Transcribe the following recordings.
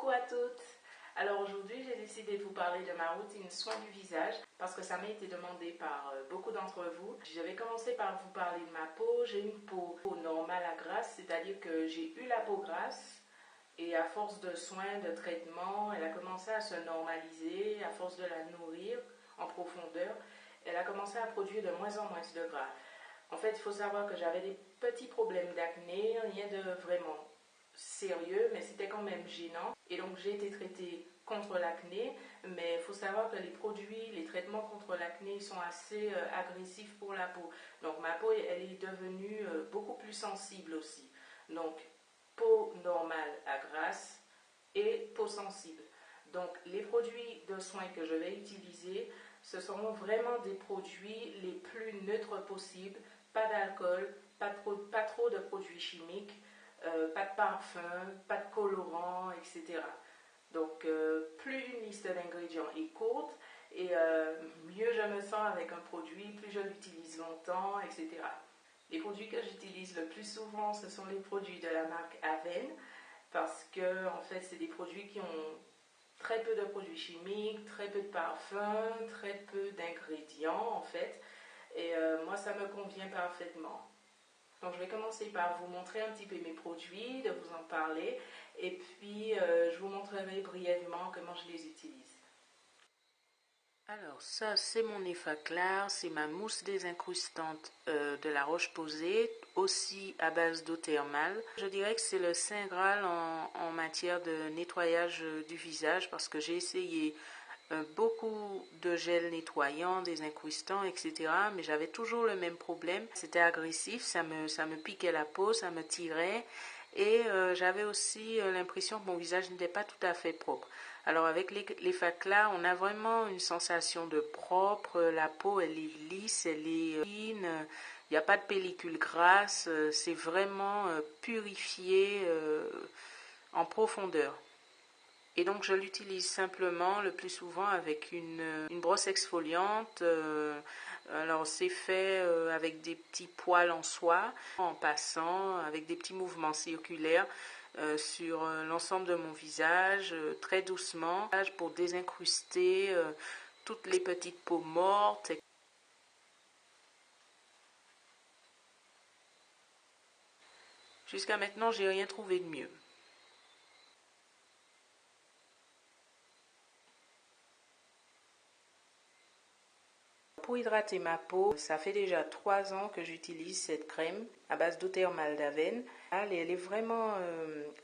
Coucou à toutes. Alors aujourd'hui j'ai décidé de vous parler de ma routine soin du visage parce que ça m'a été demandé par beaucoup d'entre vous. Je vais commencer par vous parler de ma peau. J'ai une peau normale à grasse, c'est-à-dire que j'ai eu la peau grasse et à force de soins, de traitements, elle a commencé à se normaliser, à force de la nourrir en profondeur, elle a commencé à produire de moins en moins de gras. En fait, il faut savoir que j'avais des petits problèmes d'acné, rien de vraiment sérieux, mais c'était quand même gênant. Et donc, j'ai été traitée contre l'acné, mais il faut savoir que les produits, les traitements contre l'acné sont assez agressifs pour la peau. Donc, ma peau, elle est devenue beaucoup plus sensible aussi. Donc, peau normale à grasse et peau sensible. Donc, les produits de soins que je vais utiliser, ce seront vraiment des produits les plus neutres possibles. Pas d'alcool, pas trop de produits chimiques, pas de parfum, pas de colorant, etc. Donc, plus une liste d'ingrédients est courte, et mieux je me sens avec un produit, plus je l'utilise longtemps, etc. Les produits que j'utilise le plus souvent, ce sont les produits de la marque Avène, parce que en fait, c'est des produits qui ont très peu de produits chimiques, très peu de parfums, très peu d'ingrédients en fait. Et moi, ça me convient parfaitement. Donc, je vais commencer par vous montrer un petit peu mes produits, de vous en parler, et puis je vous montrerai brièvement comment je les utilise. Alors, ça, c'est mon Effaclar, c'est ma mousse désincrustante de la Roche-Posay, aussi à base d'eau thermale. Je dirais que c'est le Saint Graal en matière de nettoyage du visage, parce que j'ai essayé beaucoup de gel nettoyant, désincrustant, etc. Mais j'avais toujours le même problème. C'était agressif, ça me piquait la peau, ça me tirait. Et j'avais aussi l'impression que mon visage n'était pas tout à fait propre. Alors avec l'Effaclar, on a vraiment une sensation de propre. La peau, elle est lisse, elle est fine. Il n'y a pas de pellicule grasse. C'est vraiment purifié en profondeur. Et donc je l'utilise simplement le plus souvent avec une brosse exfoliante. Alors c'est fait avec des petits poils en soie, en passant avec des petits mouvements circulaires sur l'ensemble de mon visage, très doucement, pour désincruster toutes les petites peaux mortes. Jusqu'à maintenant, j'ai rien trouvé de mieux. Pour hydrater ma peau, ça fait déjà 3 ans que j'utilise cette crème à base d'eau thermale d'Avène. Elle est vraiment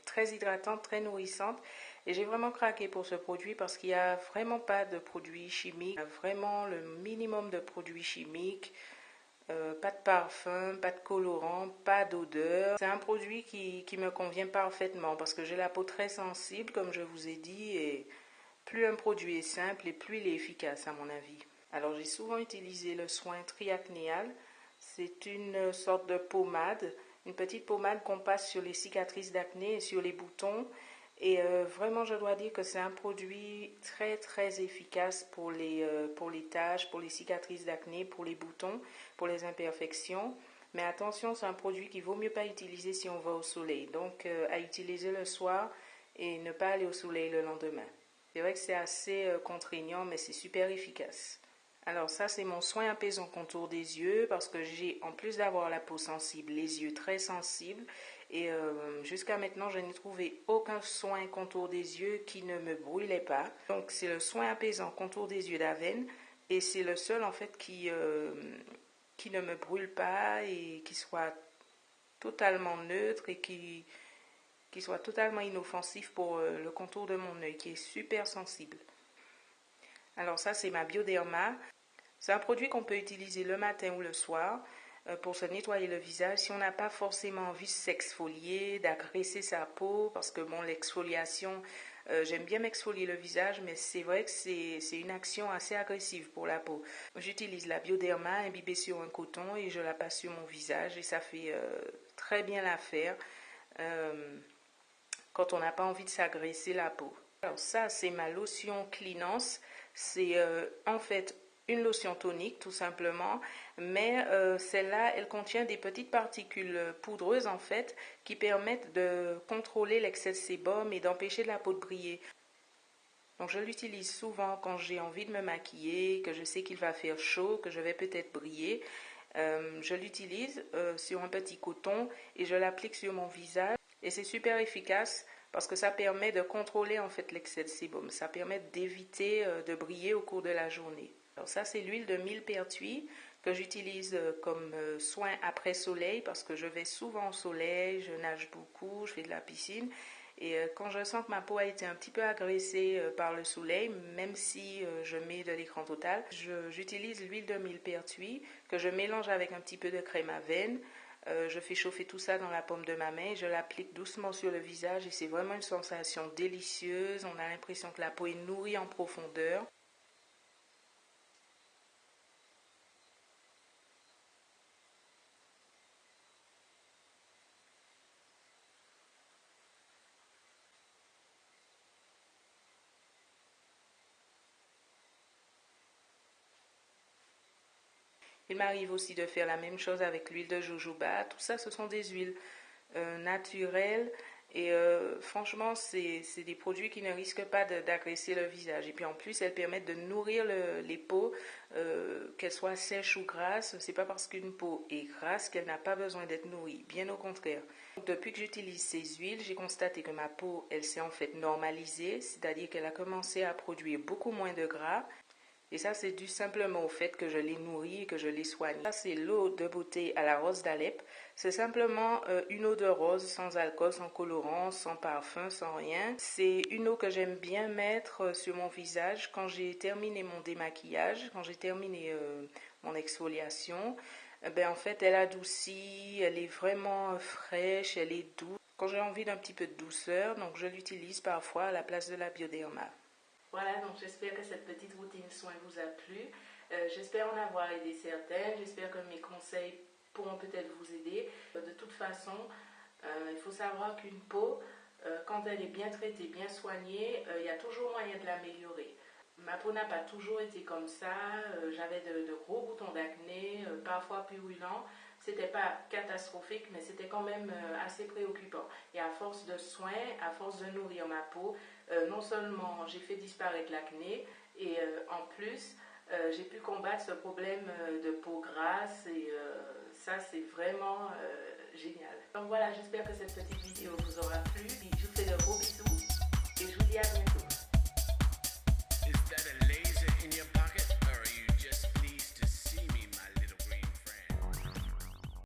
très hydratante, très nourrissante. Et j'ai vraiment craqué pour ce produit parce qu'il n'y a vraiment pas de produits chimiques. Il y a vraiment le minimum de produits chimiques. Pas de parfum, pas de colorant, pas d'odeur. C'est un produit qui me convient parfaitement parce que j'ai la peau très sensible, comme je vous ai dit. Et plus un produit est simple et plus il est efficace à mon avis. Alors j'ai souvent utilisé le soin triacnéal. C'est une sorte de pommade, une petite pommade qu'on passe sur les cicatrices d'acné et sur les boutons. Et vraiment, je dois dire que c'est un produit très très efficace pour les taches, pour les cicatrices d'acné, pour les boutons, pour les imperfections. Mais attention, c'est un produit qu'il vaut mieux pas utiliser si on va au soleil. Donc à utiliser le soir et ne pas aller au soleil le lendemain. C'est vrai que c'est assez contraignant, mais c'est super efficace. Alors ça, c'est mon soin apaisant contour des yeux parce que j'ai, en plus d'avoir la peau sensible, les yeux très sensibles. Et jusqu'à maintenant, je n'ai trouvé aucun soin contour des yeux qui ne me brûlait pas. Donc c'est le soin apaisant contour des yeux d'Avène. Et c'est le seul en fait qui ne me brûle pas et qui soit totalement neutre et qui soit totalement inoffensif pour le contour de mon œil, qui est super sensible. Alors ça, c'est ma Bioderma. C'est un produit qu'on peut utiliser le matin ou le soir pour se nettoyer le visage si on n'a pas forcément envie de s'exfolier, d'agresser sa peau, parce que bon, l'exfoliation, j'aime bien m'exfolier le visage, mais c'est vrai que c'est une action assez agressive pour la peau. J'utilise la Bioderma imbibée sur un coton et je la passe sur mon visage et ça fait très bien l'affaire quand on n'a pas envie de s'agresser la peau. Alors ça, c'est ma lotion Cleanance. C'est en fait une lotion tonique tout simplement mais celle-là, elle contient des petites particules poudreuses en fait qui permettent de contrôler l'excès de sébum et d'empêcher la peau de briller. Donc je l'utilise souvent quand j'ai envie de me maquiller, que je sais qu'il va faire chaud, que je vais peut-être briller. Je l'utilise sur un petit coton et je l'applique sur mon visage et c'est super efficace parce que ça permet de contrôler en fait l'excès de sébum. Ça permet d'éviter de briller au cours de la journée. Alors ça c'est l'huile de millepertuis que j'utilise comme soin après soleil parce que je vais souvent au soleil, je nage beaucoup, je fais de la piscine. Et quand je sens que ma peau a été un petit peu agressée par le soleil, même si je mets de l'écran total, j'utilise l'huile de millepertuis que je mélange avec un petit peu de crème avène. Je fais chauffer tout ça dans la paume de ma main et je l'applique doucement sur le visage et c'est vraiment une sensation délicieuse. On a l'impression que la peau est nourrie en profondeur. Il m'arrive aussi de faire la même chose avec l'huile de jojoba. Tout ça, ce sont des huiles naturelles. Et franchement, c'est des produits qui ne risquent pas d'agresser le visage. Et puis en plus, elles permettent de nourrir les peaux, qu'elles soient sèches ou grasses. C'est pas parce qu'une peau est grasse qu'elle n'a pas besoin d'être nourrie. Bien au contraire. Donc, depuis que j'utilise ces huiles, j'ai constaté que ma peau, elle s'est en fait normalisée. C'est-à-dire qu'elle a commencé à produire beaucoup moins de gras. Et ça, c'est dû simplement au fait que je l'ai nourrie et que je l'ai soignée. Ça, c'est l'eau de beauté à la rose d'Alep. C'est simplement une eau de rose sans alcool, sans colorant, sans parfum, sans rien. C'est une eau que j'aime bien mettre sur mon visage quand j'ai terminé mon démaquillage, quand j'ai terminé mon exfoliation. Ben, en fait, elle adoucit, elle est vraiment fraîche, elle est douce. Quand j'ai envie d'un petit peu de douceur, donc je l'utilise parfois à la place de la Bioderma. Voilà, donc j'espère que cette petite routine soin vous a plu. J'espère en avoir aidé certaines. J'espère que mes conseils pourront peut-être vous aider. De toute façon, il faut savoir qu'une peau, quand elle est bien traitée, bien soignée, il y a toujours moyen de l'améliorer. Ma peau n'a pas toujours été comme ça. J'avais de gros boutons d'acné, parfois purulents. C'était pas catastrophique, mais c'était quand même assez préoccupant. Et à force de soins, à force de nourrir ma peau, non seulement j'ai fait disparaître l'acné, et en plus, j'ai pu combattre ce problème de peau grasse, et ça, c'est vraiment génial. Donc voilà, j'espère que cette petite vidéo vous aura plu. Je vous fais de gros bisous, et je vous dis à bientôt.